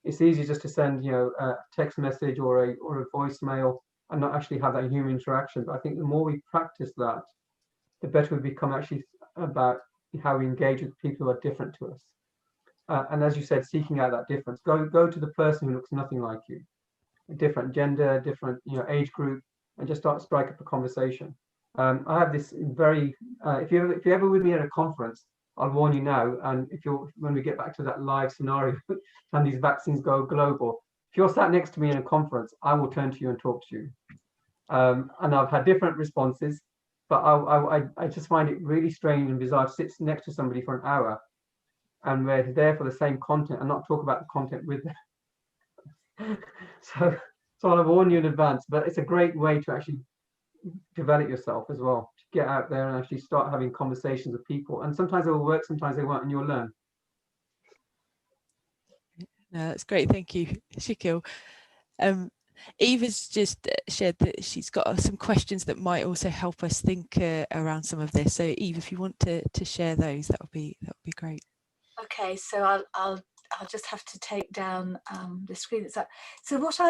it's easy just to send, you know, a text message or a voicemail and not actually have that human interaction. But I think the more we practice that, the better we become actually about how we engage with people who are different to us. And as you said, seeking out that difference. Go to the person who looks nothing like you, a different gender, different, you know, age group, and just strike up a conversation. I have this very, if you're ever with me at a conference, I'll warn you now, and when we get back to that live scenario and these vaccines go global, if you're sat next to me in a conference, I will turn to you and talk to you. And I've had different responses, but I just find it really strange and bizarre to sit next to somebody for an hour and we're there for the same content and not talk about the content with them. So I'll warn you in advance, but it's a great way to actually develop yourself as well, to get out there and actually start having conversations with people. And sometimes it will work, sometimes they won't, and you'll learn. No, that's great. Thank you, Shaquille. Eve has just shared that she's got some questions that might also help us think around some of this. So Eve, if you want to share those, that would be great. Okay, so I'll just have to take down the screen. So what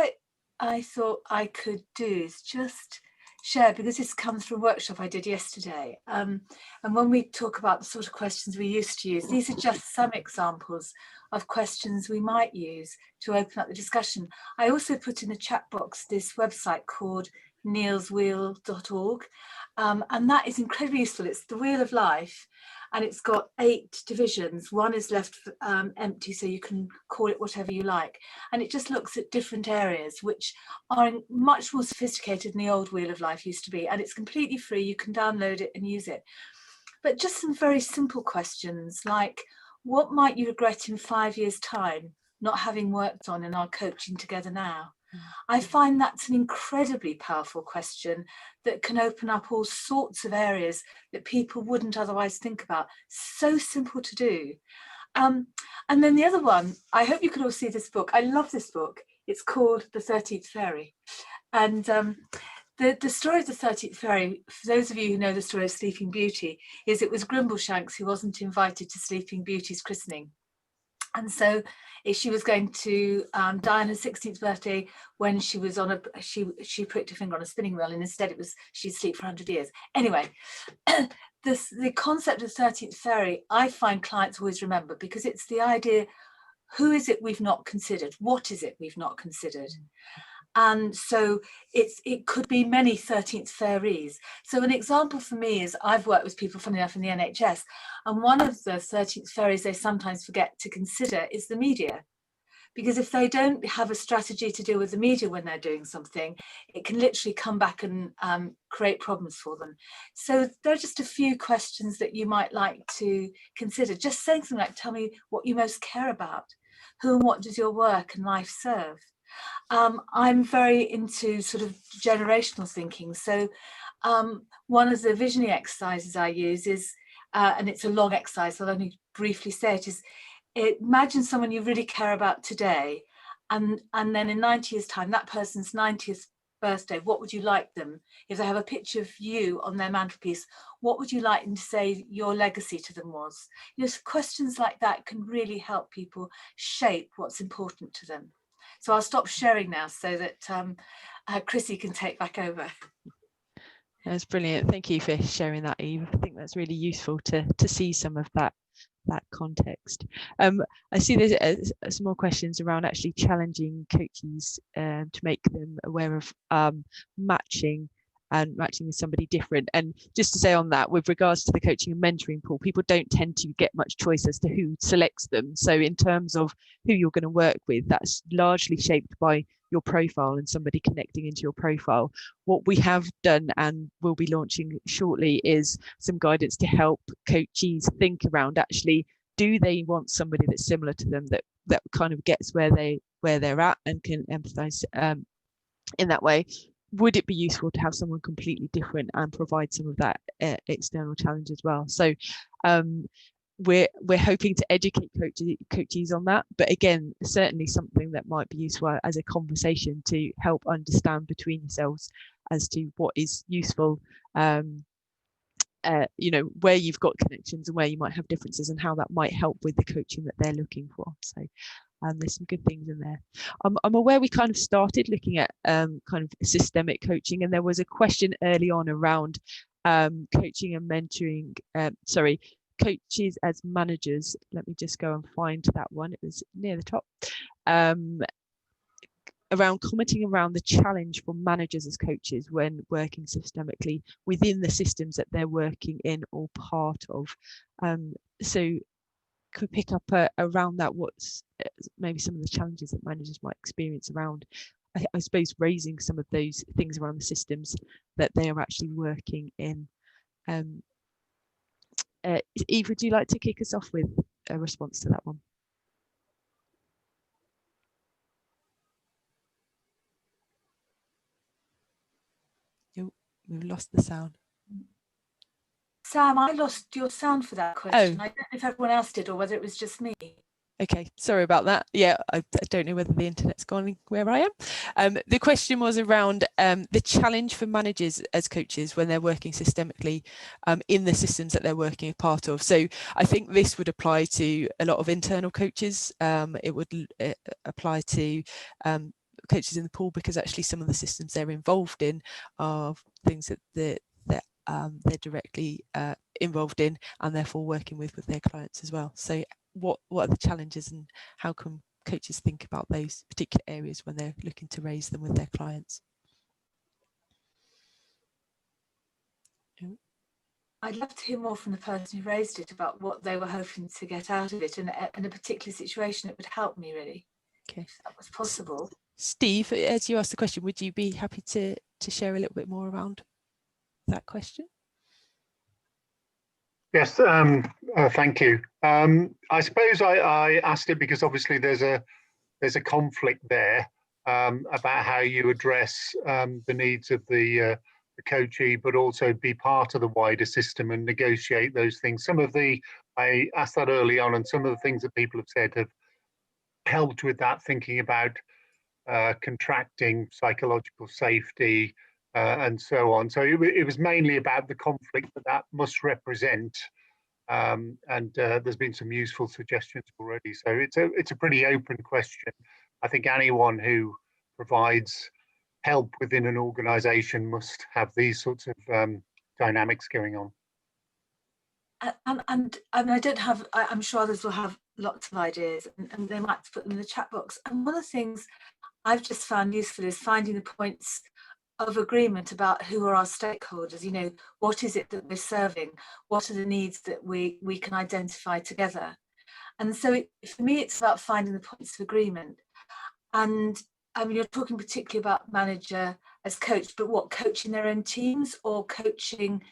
I thought I could do is just share, because this comes from a workshop I did yesterday. And when we talk about the sort of questions we used to use, these are just some examples of questions we might use to open up the discussion. I also put in the chat box this website called neilswheel.org, and that is incredibly useful. It's the Wheel of Life, and it's got 8 divisions. One is left empty, so you can call it whatever you like. And it just looks at different areas, which are much more sophisticated than the old Wheel of Life used to be. And it's completely free. You can download it and use it. But just some very simple questions like, what might you regret in 5 years' time not having worked on in our coaching together now? I find that's an incredibly powerful question that can open up all sorts of areas that people wouldn't otherwise think about. So simple to do. And then the other one, I hope you can all see this book. I love this book. It's called The 13th Fairy. And the story of the 13th Fairy, for those of you who know the story of Sleeping Beauty, is it was Grimbleshanks who wasn't invited to Sleeping Beauty's christening. And so she was going to die on her 16th birthday when she was on she pricked her finger on a spinning wheel, and instead it was she'd sleep for 100 years. Anyway, the concept of 13th Fairy, I find clients always remember, because it's the idea, who is it we've not considered? What is it we've not considered? And so it could be many 13th fairies. So an example for me is I've worked with people, funny enough, in the NHS, and one of the 13th fairies they sometimes forget to consider is the media. Because if they don't have a strategy to deal with the media when they're doing something, it can literally come back and create problems for them. So there are just a few questions that you might like to consider. Just saying something like, tell me what you most care about. Who and what does your work and life serve? I'm very into sort of generational thinking. So one of the visionary exercises I use is, and it's a long exercise, so I'll only briefly say it, is imagine someone you really care about today, and then in 90 years' time, that person's 90th birthday, what would you like them, if they have a picture of you on their mantelpiece, what would you like them to say your legacy to them was? You know, questions like that can really help people shape what's important to them. So I'll stop sharing now so that Chrissy can take back over. That's brilliant. Thank you for sharing that, Eve. I think that's really useful to see some of that context. I see there's some more questions around actually challenging coaches to make them aware of matching with somebody different. And just to say on that, with regards to the coaching and mentoring pool, people don't tend to get much choice as to who selects them. So in terms of who you're going to work with, that's largely shaped by your profile and somebody connecting into your profile. What we have done and will be launching shortly is some guidance to help coaches think around, actually, do they want somebody that's similar to them, that kind of gets where they're at and can empathize in that way? Would it be useful to have someone completely different and provide some of that external challenge as well? So we're hoping to educate coaches on that, but again, certainly something that might be useful as a conversation to help understand between yourselves as to what is useful, you know, where you've got connections and where you might have differences, and how that might help with the coaching that they're looking for. So there's some good things in there. I'm aware we kind of started looking at kind of systemic coaching, and there was a question early on around coaching and mentoring, coaches as managers. Let me just go and find that one. It was near the top. Around commenting around the challenge for managers as coaches when working systemically within the systems that they're working in or part of. So could pick up around that, what's maybe some of the challenges that managers might experience around, I suppose, raising some of those things around the systems that they are actually working in. Eve, would you like to kick us off with a response to that one? Oh, we've lost the sound. Sam, I lost your sound for that question. Oh. I don't know if everyone else did or whether it was just me. Okay, sorry about that. Yeah, I don't know whether the internet's gone where I am. The question was around the challenge for managers as coaches when they're working systemically in the systems that they're working a part of. So I think this would apply to a lot of internal coaches. It would apply to coaches in the pool, because actually some of the systems they're involved in are things that they're directly involved in and therefore working with their clients as well. So what are the challenges, and how can coaches think about those particular areas when they're looking to raise them with their clients? I'd love to hear more from the person who raised it about what they were hoping to get out of it, and in a particular situation it would help me really. Okay, if that was possible. Steve, as you asked the question, would you be happy to share a little bit more around that question? Yes, thank you. I suppose I asked it because obviously there's a conflict there about how you address the needs of the coachee, but also be part of the wider system and negotiate those things. I asked that early on, and some of the things that people have said have helped with that, thinking about contracting, psychological safety, and so on. So it was mainly about the conflict that must represent, and there's been some useful suggestions already. So it's a pretty open question. I think anyone who provides help within an organisation must have these sorts of dynamics going on. And I don't have, I'm sure others will have lots of ideas, and they might put them in the chat box. And one of the things I've just found useful is finding the points of agreement about who are our stakeholders. You know, what is it that we're serving? What are the needs that we can identify together? And so for me, it's about finding the points of agreement. And I mean, you're talking particularly about manager as coach, but what, coaching their own teams or coaching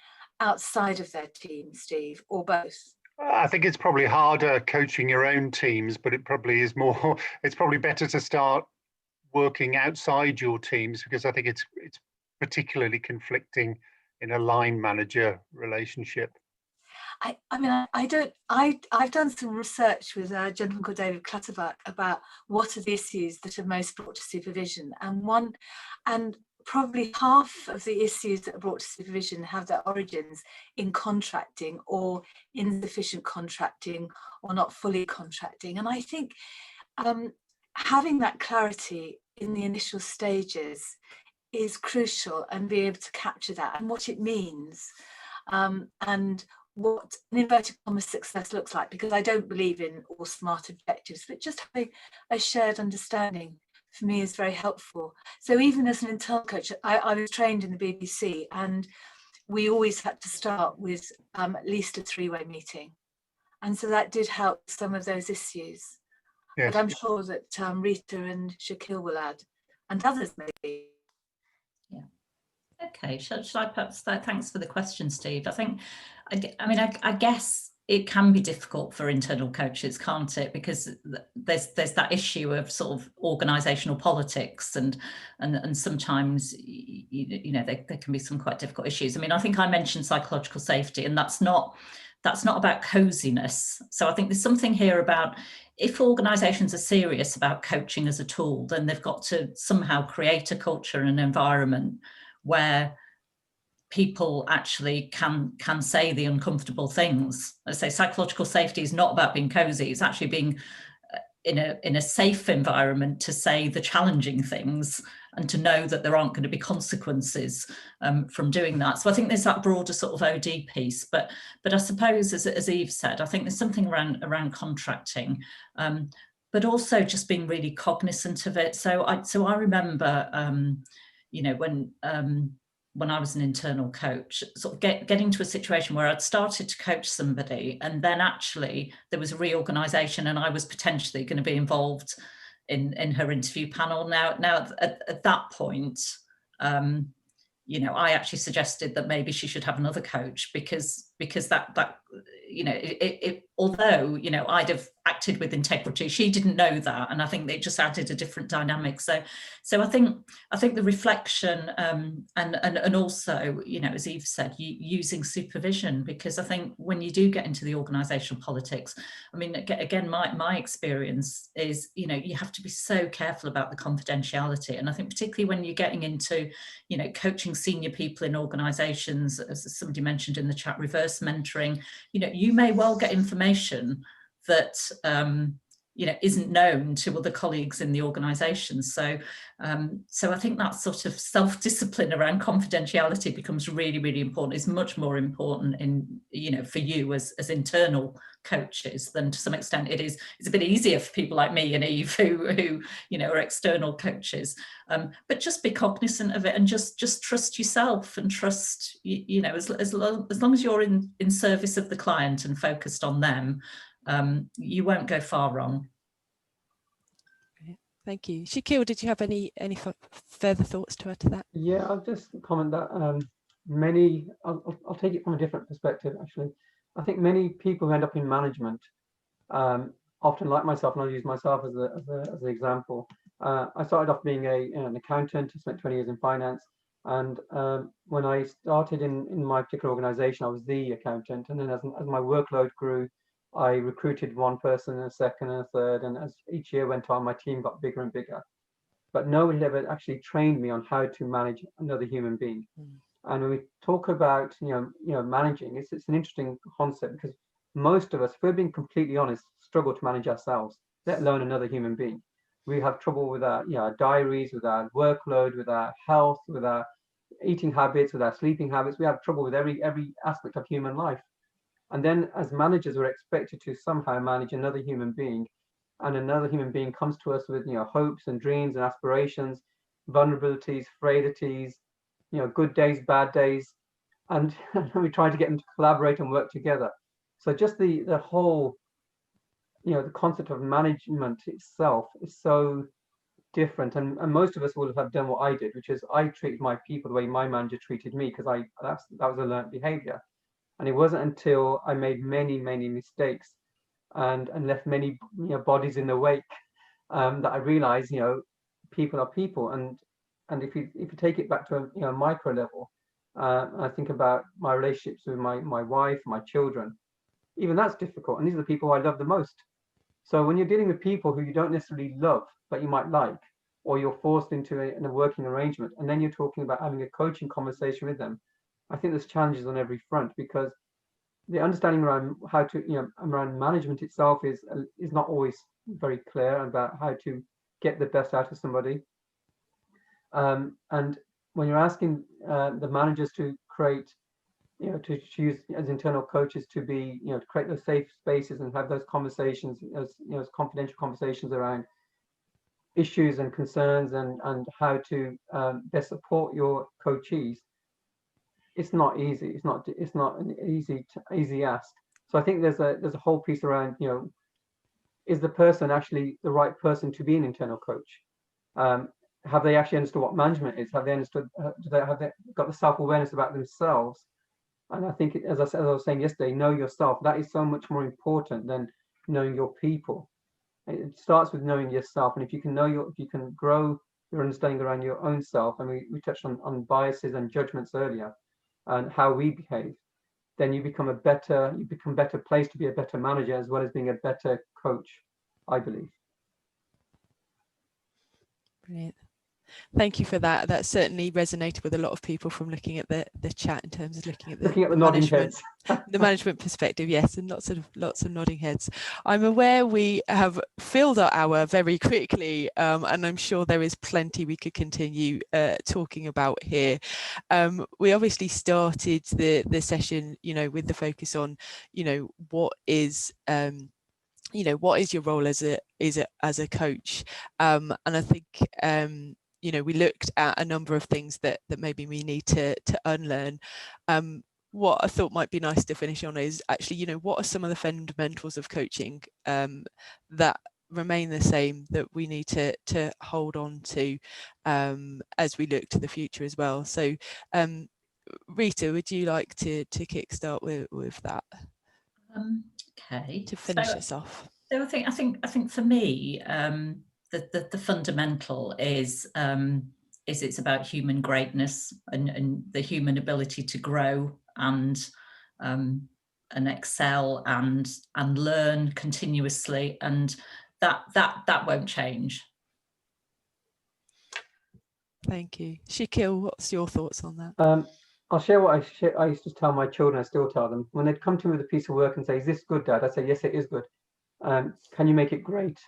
outside of their team, Steve, or both? I think it's probably harder coaching your own teams, but it probably is more, it's probably better to start working outside your teams, because I think it's particularly conflicting in a line manager relationship. I've done some research with a gentleman called David Clutterbuck about what are the issues that are most brought to supervision, and probably half of the issues that are brought to supervision have their origins in contracting or insufficient contracting or not fully contracting. And I think having that clarity in the initial stages is crucial, and be able to capture that and what it means, and what an inverted commas success looks like, because I don't believe in all smart objectives, but just having a shared understanding for me is very helpful. So even as an internal coach, I was trained in the BBC, and we always had to start with at least a three-way meeting. And so that did help some of those issues. Yes. But I'm sure that Rita and Shaquille will add, and others maybe. Yeah. Okay, should I perhaps, thanks for the question, Steve. I guess it can be difficult for internal coaches, can't it? Because there's that issue of sort of organisational politics, and sometimes there can be some quite difficult issues. I mean, I think I mentioned psychological safety, and that's not about coziness. So I think there's something here about, if organisations are serious about coaching as a tool, then they've got to somehow create a culture and an environment where people actually can say the uncomfortable things. I say psychological safety is not about being cozy, it's actually being in a safe environment to say the challenging things, and to know that there aren't going to be consequences from doing that. So I think there's that broader sort of OD piece, but I suppose, as Eve said, I think there's something around contracting, but also just being really cognizant of it. So I remember, when I was an internal coach, sort of getting to a situation where I'd started to coach somebody, and then actually there was a reorganisation, and I was potentially going to be involved in her interview panel. Now at that point, I actually suggested that maybe she should have another coach, because that although I'd have acted with integrity, she didn't know that, and I think it just added a different dynamic. So I think the reflection, and also, as Eve said, using supervision, because I think when you do get into the organisational politics, I mean, again, my experience is, you have to be so careful about the confidentiality, and I think particularly when you're getting into, coaching senior people in organisations, as somebody mentioned in the chat, reverse mentoring, you may well get information that isn't known to other colleagues in the organisation. So I think that sort of self-discipline around confidentiality becomes really, really important. It's much more important for you as internal coaches than, to some extent, it's a bit easier for people like me and Eve who are external coaches. But just be cognizant of it, and just trust yourself, and trust, as long as you're in service of the client and focused on them, you won't go far wrong. Thank you. Shaquille, did you have any further thoughts to add to that? Yeah, I'll just comment that I'll take it from a different perspective, actually. I think many people who end up in management, often like myself, and I'll use myself as an example. I started off being an accountant. I spent 20 years in finance, and when I started in my particular organization, I was the accountant, and then as my workload grew, I recruited one person, a second, and a third, and as each year went on, my team got bigger and bigger. But no one ever actually trained me on how to manage another human being. And when we talk about managing, it's an interesting concept, because most of us, if we're being completely honest, struggle to manage ourselves, let alone another human being. We have trouble with our diaries, with our workload, with our health, with our eating habits, with our sleeping habits. We have trouble with every aspect of human life. And then as managers, we're expected to somehow manage another human being. and another human being comes to us with, hopes and dreams and aspirations, vulnerabilities, frailties, good days, bad days, and we try to get them to collaborate and work together. So just the whole, the concept of management itself is so different, and most of us will have done what I did, which is I treated my people the way my manager treated me, because that was a learned behavior. And it wasn't until I made many mistakes and left many bodies in the wake that I realized people are people. And if you take it back to a micro level, I think about my relationships with my wife, my children, even that's difficult, and these are the people I love the most. So when you're dealing with people who you don't necessarily love but you might like, or you're forced into a working arrangement, and then you're talking about having a coaching conversation with them, I think there's challenges on every front, because the understanding around how to, around management itself is not always very clear about how to get the best out of somebody. And when you're asking the managers to create, to choose as internal coaches to be, to create those safe spaces and have those conversations, as confidential conversations around issues and concerns, and how to best support your coachees, it's not easy. It's not an easy ask. So I think there's a whole piece around, is the person actually the right person to be an internal coach? Have they actually understood what management is? Have they understood? Have they got the self-awareness about themselves? And I think, as I was saying yesterday, know yourself. That is so much more important than knowing your people. It starts with knowing yourself, and if you can if you can grow your understanding around your own self, and we touched on biases and judgments earlier, and how we behave, then you become better placed to be a better manager, as well as being a better coach, I believe. Brilliant. Thank you for that. That certainly resonated with a lot of people from looking at the chat, in terms of looking at the nodding management, heads. the management perspective. Yes, and lots of nodding heads. I'm aware we have filled our hour very quickly, and I'm sure there is plenty we could continue talking about here. We obviously started the session, with the focus on, what is what is your role as a coach, and I think we looked at a number of things that maybe we need to unlearn. What I thought might be nice to finish on is actually, what are some of the fundamentals of coaching that remain the same, that we need to hold on to as we look to the future as well. So Rita, would you like to kickstart with that? Okay. To finish us off. So I think for me, the fundamental is it's about human greatness and the human ability to grow and excel and learn continuously, and that won't change. Thank you. Shakil, what's your thoughts on that? I'll share what I used to tell my children. I still tell them when they'd come to me with a piece of work and say, "Is this good, Dad?" I'd say, "Yes, it is good. Can you make it great?"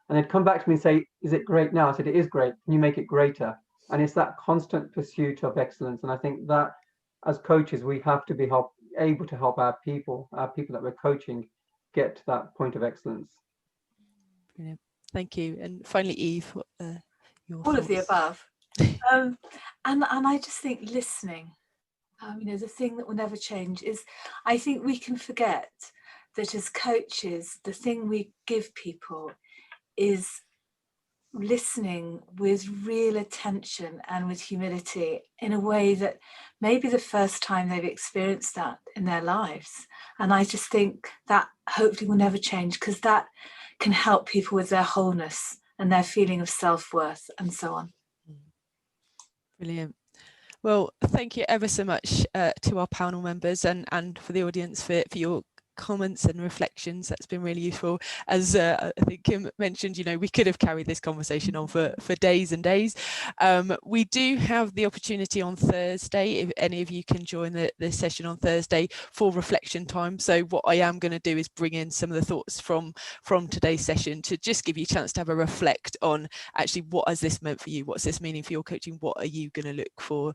And they'd come back to me and say, "Is it great now?" I said, "It is great. Can you make it greater?" And it's that constant pursuit of excellence. And I think that as coaches, we have to be able to help our people that we're coaching, get to that point of excellence. Brilliant. Thank you. And finally, Eve, what your All thoughts? of the above. And I just think listening, the thing that will never change is, I think we can forget that as coaches, the thing we give people is listening with real attention and with humility, in a way that maybe the first time they've experienced that in their lives. And I just think that hopefully will never change, because that can help people with their wholeness and their feeling of self-worth and so on. Brilliant. Well, thank you ever so much to our panel members and for the audience for your comments and reflections. That's been really useful. As I think Kim mentioned, we could have carried this conversation on for days and days. We do have the opportunity on Thursday, if any of you can join the session on Thursday, for reflection time. So what I am going to do is bring in some of the thoughts from today's session to just give you a chance to have a reflect on actually what has this meant for you, what's this meaning for your coaching, what are you going to look for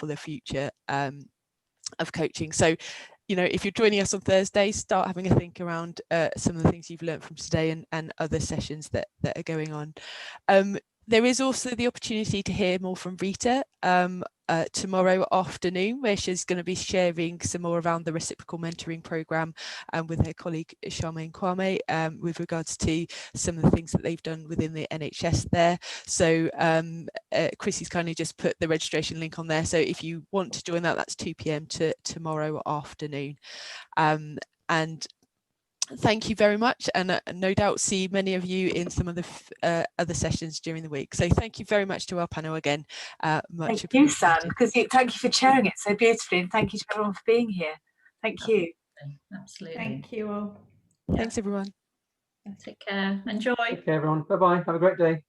the future of coaching. So you know, if you're joining us on Thursday, start having a think around some of the things you've learned from today and other sessions that are going on. There is also the opportunity to hear more from Rita tomorrow afternoon, where she's going to be sharing some more around the reciprocal mentoring programme with her colleague Charmaine Kwame with regards to some of the things that they've done within the NHS there. So Chrissy's kindly just put the registration link on there. So if you want to join that, that's 2 p.m. to tomorrow afternoon. And thank you very much, and no doubt see many of you in some of the other sessions during the week. So thank you very much to our panel again. Much thank you, Sam, because thank you for chairing it so beautifully, and thank you to everyone for being here. Thank you. Absolutely. Thank you all. Thanks everyone. Take care. Enjoy. Take care, everyone. Bye bye. Have a great day.